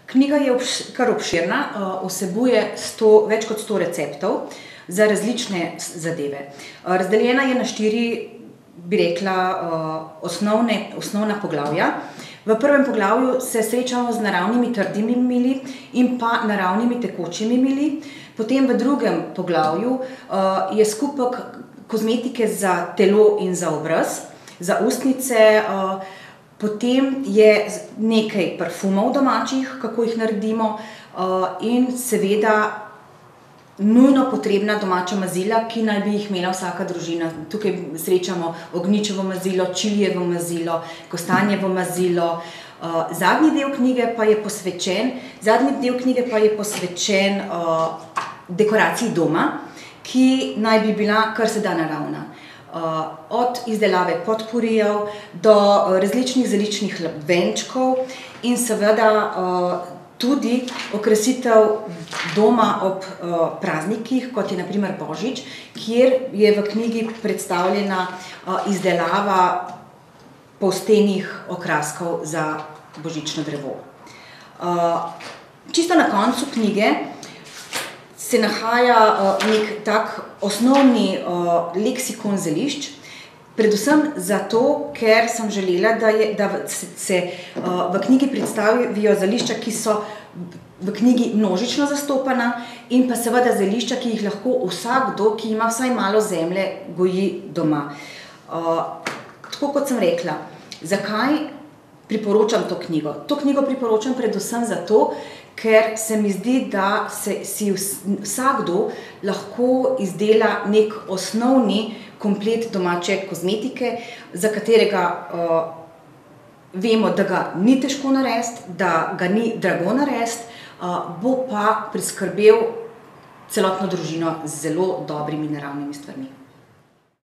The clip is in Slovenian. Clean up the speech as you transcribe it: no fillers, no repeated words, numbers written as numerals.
Knjiga je kar obširna, vsebuje več kot 100 receptov za različne zadeve. Razdeljena je na 4, bi rekla, osnovna poglavja. V prvem poglavju se srečamo z naravnimi trdimi mili in pa naravnimi tekočimi mili. Potem v drugem poglavju je skupek kozmetike za telo in za obraz, za ustnice. Potem je nekaj parfumov domačih, kako jih naredimo, in seveda nujno potrebna domača mazila, ki naj bi jih imela vsaka družina. Tukaj srečamo ognjičevo mazilo, čilijevo mazilo, kostanjevo mazilo. Zadnji del knjige pa je posvečen dekoraciji doma, ki naj bi bila kar se da naravna. Od izdelave potpurijev do različnih zeličnih venčkov in seveda tudi okrasitev doma ob praznikih, kot je na primer božič, kjer je v knjigi predstavljena izdelava polstenih okraskov za božično drevo. Čisto na koncu knjige se nahaja nek tak osnovni leksikon zelišč, predvsem zato, ker sem želela, da se v knjigi predstavijo zelišča, ki so v knjigi množično zastopana, in pa seveda zelišča, ki jih lahko vsakdo, ki ima vsaj malo zemlje, goji doma. Tako kot sem rekla, zakaj priporočam to knjigo? To knjigo priporočam predvsem zato, ker se mi zdi, da si vsakdo lahko izdela nek osnovni komplet domače kozmetike, za katerega vemo, da ga ni težko narediti, da ga ni drago narediti, bo pa priskrbel celotno družino z zelo dobrimi naravnimi stvarmi.